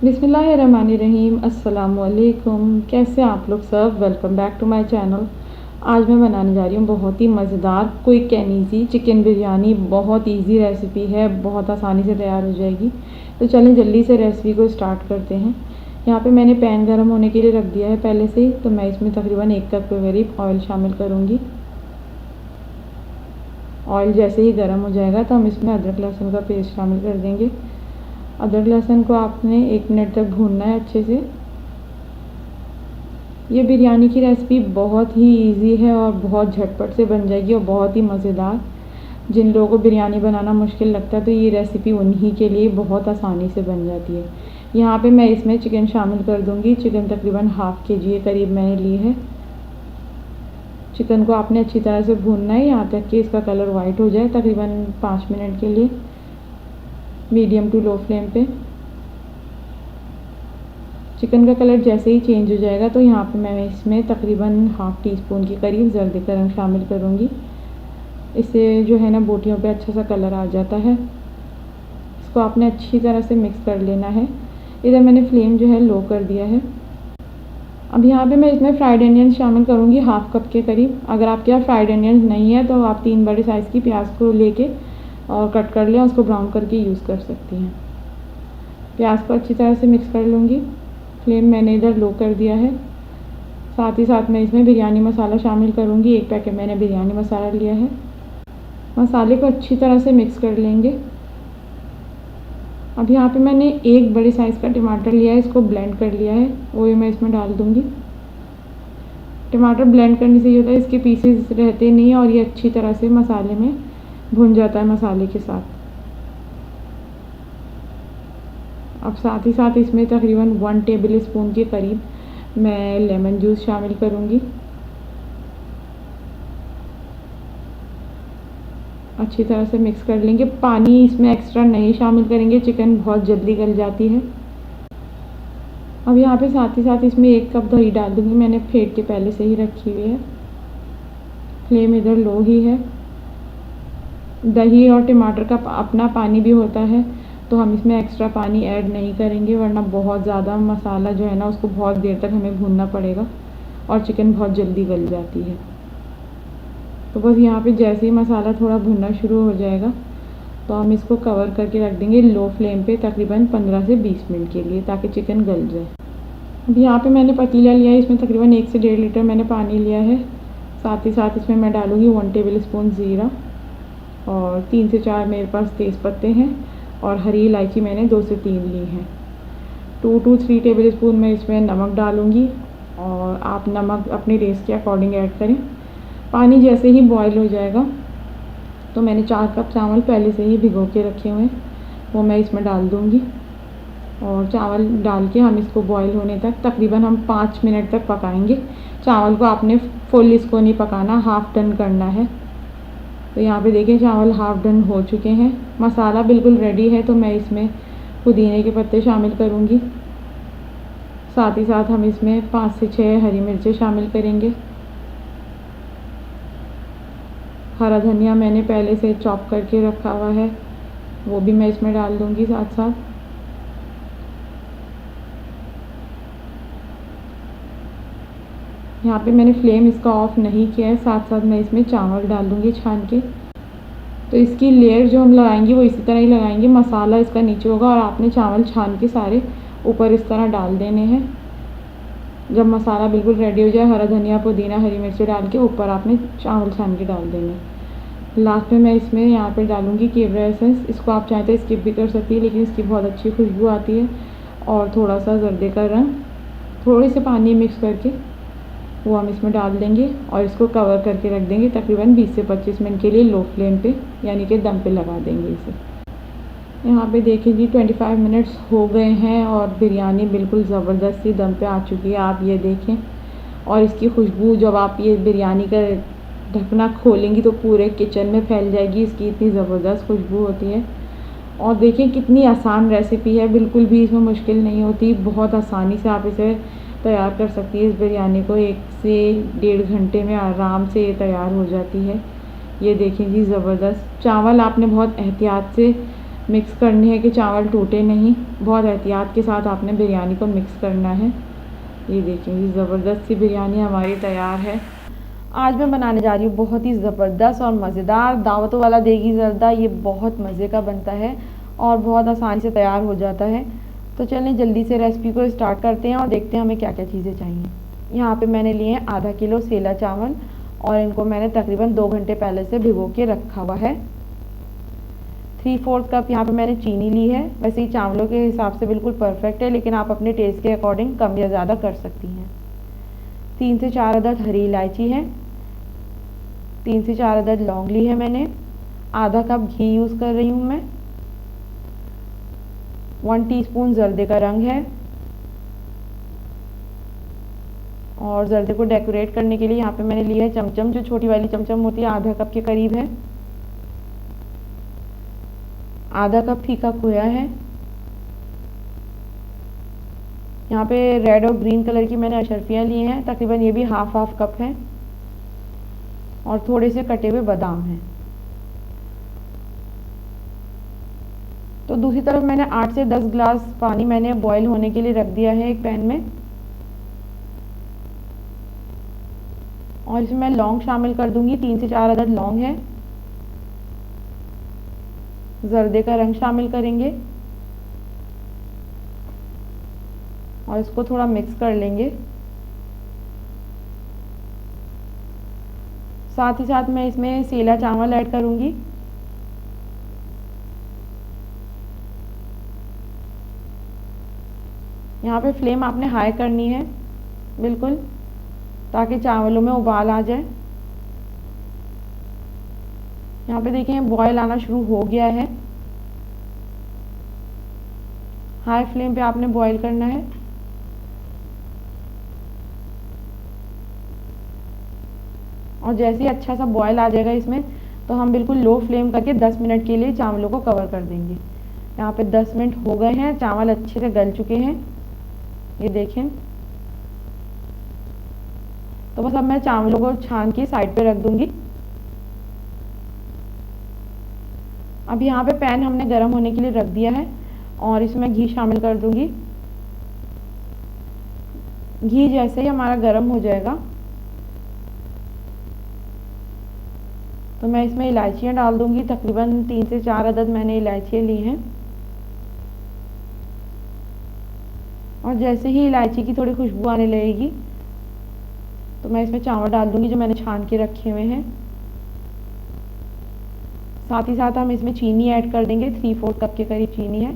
बिस्मिल्लाहिर्रहमानिर्रहीम। अस्सलामुअलैकुम। कैसे आप लोग सब? Welcome back to my channel. आज मैं बनाने जा रही हूँ बहुत ही मज़ेदार quick and easy chicken biryani. बहुत इजी रेसिपी है, बहुत आसानी से तैयार हो जाएगी। तो चलें जल्दी से रेसिपी को स्टार्ट करते हैं। यहाँ पे मैंने पैन गर्म होने के लिए रख दिया है पहले से ही। तो मैं इसमें तकरीबन 1 कप के करीब ऑयल शामिल करूँगी। ऑयल जैसे ही गर्म हो जाएगा तो हम इसमें अदरक लहसुन का पेस्ट शामिल कर देंगे। अदरक लहसुन को आपने 1 मिनट तक भूनना है अच्छे से। ये बिरयानी की रेसिपी बहुत ही इजी है और बहुत झटपट से बन जाएगी और बहुत ही मज़ेदार। जिन लोगों को बिरयानी बनाना मुश्किल लगता है तो ये रेसिपी उन्हीं के लिए बहुत आसानी से बन जाती है। यहाँ पे मैं इसमें चिकन शामिल कर दूँगी। चिकन तकरीबन हाफ़ के जी के करीब मैंने ली है। चिकन को आपने अच्छी तरह से भूनना है यहाँ तक कि इसका कलर वाइट हो जाए, तकरीबन 5 मिनट के लिए मीडियम टू लो फ्लेम पे। चिकन का कलर जैसे ही चेंज हो जाएगा तो यहाँ पे मैं इसमें तकरीबन हाफ़ टी स्पून के करीब ज़र्दे का रंग शामिल करूँगी। इससे जो है ना बोटियों पे अच्छा सा कलर आ जाता है। इसको आपने अच्छी तरह से मिक्स कर लेना है। इधर मैंने फ्लेम जो है लो कर दिया है। अब यहाँ पे मैं इसमें फ्राइड अनियन शामिल करूँगी हाफ़ कप के करीब। अगर आपके यहाँ फ्राइड अनियन नहीं है तो आप 3 बड़े साइज़ की प्याज को लेके और कट कर लें, उसको ब्राउन करके यूज़ कर सकती हैं। प्याज को अच्छी तरह से मिक्स कर लूँगी। फ्लेम मैंने इधर लो कर दिया है। साथ ही साथ मैं इसमें बिरयानी मसाला शामिल करूँगी। 1 पैकेट मैंने बिरयानी मसाला लिया है। मसाले को अच्छी तरह से मिक्स कर लेंगे। अब यहाँ पे मैंने 1 बड़े साइज़ का टमाटर लिया है, इसको ब्लेंड कर लिया है, वो भी मैं इसमें डाल दूँगी। टमाटर ब्लेंड करने से ये होता है इसके पीसेस रहते नहीं और ये अच्छी तरह से मसाले में भुन जाता है मसाले के साथ। अब साथ ही साथ इसमें तकरीबन 1 टेबल स्पून के करीब मैं लेमन जूस शामिल करूँगी। अच्छी तरह से मिक्स कर लेंगे। पानी इसमें एक्स्ट्रा नहीं शामिल करेंगे, चिकन बहुत जल्दी गल जाती है। अब यहाँ पे साथ ही साथ इसमें 1 कप दही डाल दूँगी। मैंने फेंट के पहले से ही रखी हुई है। फ्लेम इधर लो ही है। दही और टमाटर का अपना पानी भी होता है तो हम इसमें एक्स्ट्रा पानी ऐड नहीं करेंगे, वरना बहुत ज़्यादा मसाला जो है ना उसको बहुत देर तक हमें भूनना पड़ेगा और चिकन बहुत जल्दी गल जाती है। तो बस यहाँ पे जैसे ही मसाला थोड़ा भुनना शुरू हो जाएगा तो हम इसको कवर करके रख देंगे लो फ्लेम पे तकरीबन 15 से 20 मिनट के लिए, ताकि चिकन गल जाए। अब यहाँ पे मैंने पतीला लिया है, इसमें तकरीबन 1 से 1.5 लीटर मैंने पानी लिया है। साथ ही साथ इसमें मैं डालूँगी 1 टेबल स्पून ज़ीरा और 3 से 4 मेरे पास तेज़ पत्ते हैं और हरी इलायची मैंने 2 से 3 ली हैं। 2 to 3 टेबल स्पून मैं इसमें नमक डालूँगी और आप नमक अपने टेस्ट के अकॉर्डिंग ऐड करें। पानी जैसे ही बॉईल हो जाएगा तो मैंने 4 कप चावल पहले से ही भिगो के रखे हुए हैं, वो मैं इसमें डाल दूँगी और चावल डाल के हम इसको बॉईल होने तक तकरीबन हम 5 मिनट तक पकाएंगे। चावल को आपने फुल इसको नहीं पकाना, हाफ़ डन करना है। तो यहाँ पे देखिए चावल हाफ़ डन हो चुके हैं। मसाला बिल्कुल रेडी है तो मैं इसमें पुदीने के पत्ते शामिल करूँगी। साथ ही साथ हम इसमें 5 से 6 हरी मिर्चें शामिल करेंगे। हरा धनिया मैंने पहले से चॉप करके रखा हुआ है, वो भी मैं इसमें डाल दूँगी साथ साथ। यहाँ पे मैंने फ्लेम इसका ऑफ़ नहीं किया है। साथ साथ मैं इसमें चावल डाल दूँगी छान के। तो इसकी लेयर जो हम लगाएंगे वो इसी तरह ही लगाएंगे। मसाला इसका नीचे होगा और आपने चावल छान के सारे ऊपर इस तरह डाल देने हैं। जब मसाला बिल्कुल रेडी हो जाए, हरा धनिया पुदीना हरी मिर्ची डाल के ऊपर आपने चावल छान के डाल देने। लास्ट में मैं इसमें यहाँ पर डालूँगी केवड़ा एसेंस। इसको आप चाहें तो स्किप भी कर सकती है, लेकिन इसकी बहुत अच्छी खुशबू आती है। और थोड़ा सा जर्दे का रंग, थोड़े से पानी मिक्स करके वो हम इसमें डाल देंगे और इसको कवर करके रख देंगे तकरीबन 20 से 25 मिनट के लिए लो फ्लेम पे, यानी कि दम पे लगा देंगे इसे। यहाँ पे देखिए जी 25 मिनट्स हो गए हैं और बिरयानी बिल्कुल ज़बरदस्त सी दम पे आ चुकी है, आप ये देखें। और इसकी खुशबू जब आप ये बिरयानी का ढकना खोलेंगी तो पूरे किचन में फैल जाएगी, इसकी इतनी ज़बरदस्त खुशबू होती है। और देखिए कितनी आसान रेसिपी है, बिल्कुल भी इसमें मुश्किल नहीं होती। बहुत आसानी से आप इसे तैयार कर सकती है। इस बिरयानी को 1 से 1.5 घंटे में आराम से ये तैयार हो जाती है। ये देखें जी ज़बरदस्त। चावल आपने बहुत एहतियात से मिक्स करनी है कि चावल टूटे नहीं। बहुत एहतियात के साथ आपने बिरयानी को मिक्स करना है। ये देखिए, ये ज़बरदस्त सी बिरयानी हमारी तैयार है। आज मैं बनाने जा रही हूँ बहुत ही ज़बरदस्त और मज़ेदार दावतों वाला देगी ज़र्दा। ये बहुत मज़े का बनता है और बहुत आसानी से तैयार हो जाता है। तो चलें जल्दी से रेसिपी को स्टार्ट करते हैं और देखते हैं हमें क्या क्या चीज़ें चाहिए। यहाँ पे मैंने लिए हैं आधा किलो सेला चावल और इनको मैंने तकरीबन 2 घंटे पहले से भिगो के रखा हुआ है। 3/4 कप यहाँ पे मैंने चीनी ली है। वैसे ही चावलों के हिसाब से बिल्कुल परफेक्ट है, लेकिन आप अपने टेस्ट के अकॉर्डिंग कम या ज़्यादा कर सकती हैं। 3 से 4 अदद हरी इलायची है। 3 से 4 अदद लौंग ली है मैंने। आधा कप घी यूज़ कर रही हूँ मैं। 1 टीस्पून जर्दे का रंग है और जर्दे को डेकोरेट करने के लिए यहाँ पे मैंने लिया है चमचम, जो छोटी वाली चमचम होती है, आधा कप के करीब है। आधा कप फीका खोया है। यहाँ पे रेड और ग्रीन कलर की मैंने अशरफियाँ ली हैं, तकरीबन ये भी हाफ कप है। और थोड़े से कटे हुए बादाम हैं। तो दूसरी तरफ मैंने 8 से 10 ग्लास पानी मैंने बॉईल होने के लिए रख दिया है एक पैन में। और इसमें मैं लौंग शामिल कर दूंगी। 3 से 4 अदद लौंग है। जर्दे का रंग शामिल करेंगे और इसको थोड़ा मिक्स कर लेंगे। साथ ही साथ मैं इसमें सेला चावल ऐड करूंगी। यहाँ पे फ्लेम आपने हाई करनी है बिल्कुल, ताकि चावलों में उबाल आ जाए। यहाँ पे देखें बॉयल आना शुरू हो गया है। हाई फ्लेम पे आपने बॉयल करना है। और जैसे ही अच्छा सा बॉयल आ जाएगा इसमें, तो हम बिल्कुल लो फ्लेम करके 10 मिनट के लिए चावलों को कवर कर देंगे। यहाँ पे 10 मिनट हो गए हैं, चावल अच्छे से गल चुके हैं, ये देखें। तो बस अब मैं चावलों को छान के साइड पे रख दूंगी। अब यहाँ पे पैन हमने गर्म होने के लिए रख दिया है और इसमें घी शामिल कर दूंगी। घी जैसे ही हमारा गर्म हो जाएगा, तो मैं इसमें इलायचियाँ डाल दूंगी। तकरीबन 3 से 4 अदद मैंने इलायचियाँ ली हैं। और जैसे ही इलायची की थोड़ी खुशबू आने लगेगी, तो मैं इसमें चावल डाल दूंगी जो मैंने छान के रखे हुए हैं। साथ ही साथ हम इसमें चीनी ऐड कर देंगे। 3/4 कप के करीब चीनी है।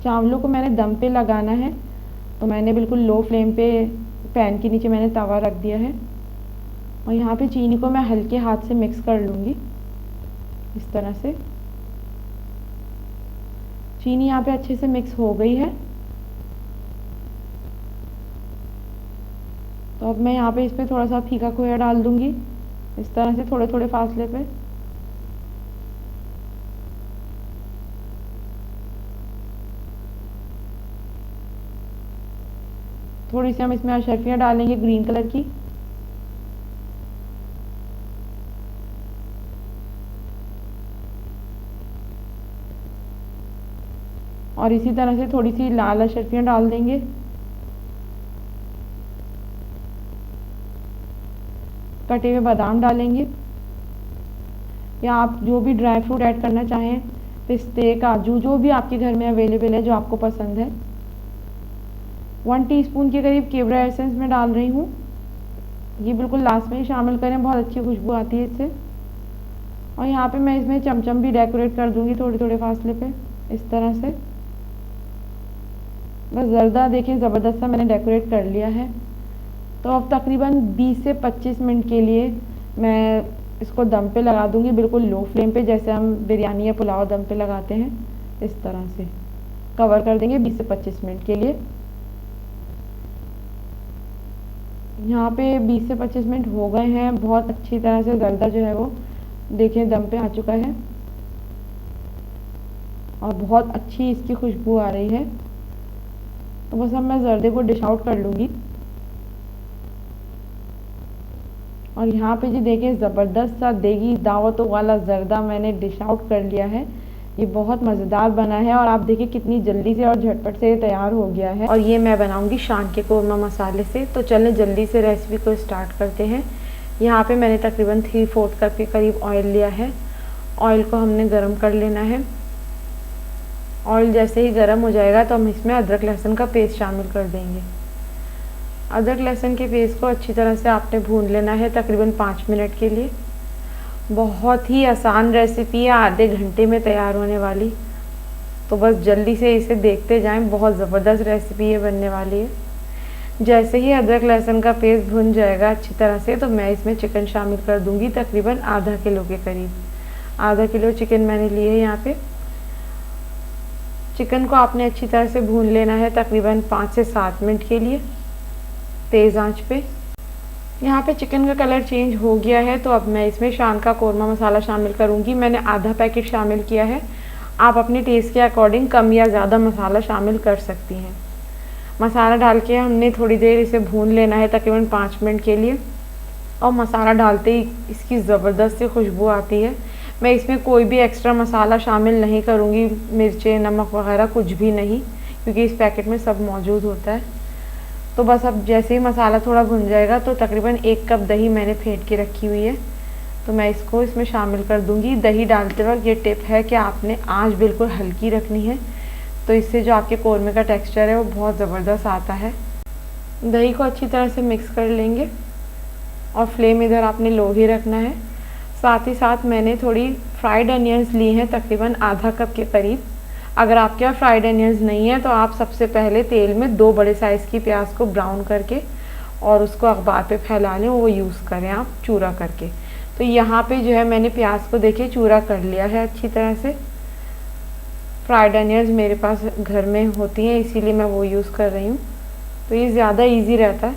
चावलों को मैंने दम पे लगाना है, तो मैंने बिल्कुल लो फ्लेम पे पैन के नीचे मैंने तवा रख दिया है। और यहाँ पे चीनी को मैं हल्के हाथ से मिक्स कर लूँगी इस तरह से। चीनी यहाँ पे अच्छे से मिक्स हो गई है। तो अब मैं यहाँ पे इस पर थोड़ा सा फीका खोया डाल दूँगी इस तरह से, थोड़े थोड़े फासले पे। थोड़ी सी हम इसमें अशरफियाँ डालेंगे ग्रीन कलर की। और इसी तरह से थोड़ी सी लाल अशरफियाँ डाल देंगे। कटे हुए बादाम डालेंगे, या आप जो भी ड्राई फ्रूट ऐड करना चाहें, पिस्ते, काजू, जो भी आपके घर में अवेलेबल है, जो आपको पसंद है। 1 टीस्पून के करीब केवड़ा एसेंस में डाल रही हूँ। ये बिल्कुल लास्ट में ही शामिल करें, बहुत अच्छी खुशबू आती है इससे। और यहाँ पे मैं इसमें चमचम भी डेकोरेट कर दूँगी थोड़े थोड़े फासले पे इस तरह से। बस जर्दा देखें ज़बरदस्त सा मैंने डेकोरेट कर लिया है। तो अब तकरीबन 20 से 25 मिनट के लिए मैं इसको दम पे लगा दूँगी, बिल्कुल लो फ्लेम पे, जैसे हम बिरयानी या पुलाव दम पे लगाते हैं इस तरह से। कवर कर देंगे 20 से 25 मिनट के लिए। यहाँ पे 20 से 25 मिनट हो गए हैं। बहुत अच्छी तरह से जर्दा जो है वो देखें दम पे आ चुका है और बहुत अच्छी इसकी खुशबू आ रही है। तो बस अब मैं जर्दे को डिश आउट कर लूँगी और यहाँ पे जी देखिए ज़बरदस्त सा देगी दावत वाला ज़र्दा मैंने डिश आउट कर लिया है। ये बहुत मज़ेदार बना है और आप देखिए कितनी जल्दी से और झटपट से ये तैयार हो गया है। और ये मैं बनाऊंगी शान के कोरमा मसाले से। तो चलें जल्दी से रेसिपी को स्टार्ट करते हैं। यहाँ पे मैंने तकरीबन 3/4 कप के करीब ऑयल लिया है। ऑयल को हमने गर्म कर लेना है। ऑयल जैसे ही गर्म हो जाएगा तो हम इसमें अदरक लहसुन का पेस्ट शामिल कर देंगे। अदरक लहसुन के पेस्ट को अच्छी तरह से आपने भून लेना है तकरीबन 5 मिनट के लिए। बहुत ही आसान रेसिपी है, आधे घंटे में तैयार होने वाली। तो बस जल्दी से इसे देखते जाएं, बहुत ज़बरदस्त रेसिपी ये बनने वाली है। जैसे ही अदरक लहसुन का पेस्ट भुन जाएगा अच्छी तरह से तो मैं इसमें चिकन शामिल कर दूंगी तकरीबन आधा किलो के करीब। आधा किलो चिकन मैंने लिए है यहाँ पे। चिकन को आपने अच्छी तरह से भून लेना है तकरीबन 5 से 7 मिनट के लिए तेज़ आंच पे। यहाँ पे चिकन का कलर चेंज हो गया है तो अब मैं इसमें शान का कोरमा मसाला शामिल करूँगी। मैंने आधा पैकेट शामिल किया है। आप अपने टेस्ट के अकॉर्डिंग कम या ज़्यादा मसाला शामिल कर सकती हैं। मसाला डाल के हमने थोड़ी देर इसे भून लेना है तकरीबन 5 मिनट के लिए। और मसाला डालते ही इसकी ज़बरदस्त सी खुशबू आती है। मैं इसमें कोई भी एक्स्ट्रा मसाला शामिल नहीं करूँगी, मिर्चें नमक वगैरह कुछ भी नहीं, क्योंकि इस पैकेट में सब मौजूद होता है। तो बस अब जैसे ही मसाला थोड़ा भुन जाएगा तो तकरीबन 1 कप दही मैंने फेंट के रखी हुई है तो मैं इसको इसमें शामिल कर दूंगी। दही डालते वक्त ये टिप है कि आपने आंच बिल्कुल हल्की रखनी है, तो इससे जो आपके कोरमे का टेक्सचर है वो बहुत ज़बरदस्त आता है। दही को अच्छी तरह से मिक्स कर लेंगे और फ्लेम इधर आपने लो ही रखना है। साथ ही साथ मैंने थोड़ी फ्राइड अनियंस ली हैं तकरीबन आधा कप के करीब। अगर आपके यहाँ फ्राइड अनियंस नहीं है तो आप सबसे पहले तेल में 2 बड़े साइज़ की प्याज को ब्राउन करके और उसको अखबार पे फैला लें, वो यूज़ करें आप चूरा करके। तो यहाँ पे जो है मैंने प्याज को देखिए चूरा कर लिया है अच्छी तरह से। फ्राइड अनियंस मेरे पास घर में होती हैं इसीलिए मैं वो यूज़ कर रही हूँ, तो ये ज़्यादा ईजी रहता है।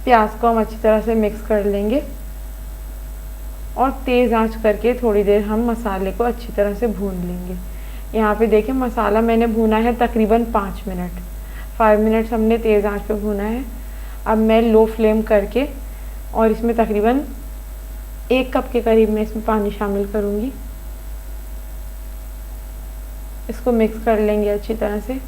प्याज को हम अच्छी तरह से मिक्स कर लेंगे और तेज़ आंच करके थोड़ी देर हम मसाले को अच्छी तरह से भून लेंगे। यहाँ पे देखिए मसाला मैंने भूना है तकरीबन 5 मिनट। 5 मिनट हमने तेज़ आंच पे भूना है। अब मैं लो फ्लेम करके और इसमें तकरीबन 1 कप के करीब मैं इसमें पानी शामिल करूँगी। इसको मिक्स कर लेंगे अच्छी तरह से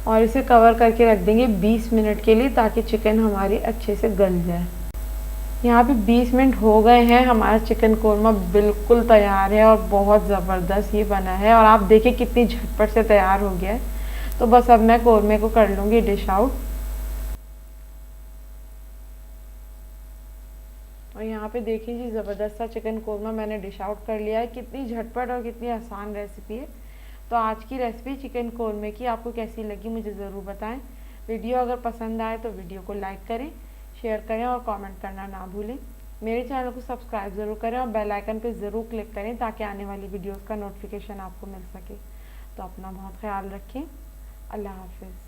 और इसे कवर करके रख देंगे 20 मिनट के लिए ताकि चिकन हमारी अच्छे से गल जाए। यहाँ पे 20 मिनट हो गए हैं, हमारा चिकन कोरमा बिल्कुल तैयार है और बहुत ज़बरदस्त ये बना है। और आप देखिए कितनी झटपट से तैयार हो गया है। तो बस अब मैं कोरमे को कर लूँगी डिश आउट। और यहाँ पे देखिए जी ज़बरदस्त सा चिकन कोरमा मैंने डिश आउट कर लिया है। कितनी झटपट और कितनी आसान रेसिपी है। तो आज की रेसिपी चिकन कोरमे की आपको कैसी लगी मुझे ज़रूर बताएं। वीडियो अगर पसंद आए तो वीडियो को लाइक करें, शेयर करें और कमेंट करना ना भूलें। मेरे चैनल को सब्सक्राइब ज़रूर करें और बेल आइकन पर ज़रूर क्लिक करें ताकि आने वाली वीडियोस का नोटिफिकेशन आपको मिल सके। तो अपना बहुत ख्याल रखें। अल्लाह हाफिज़।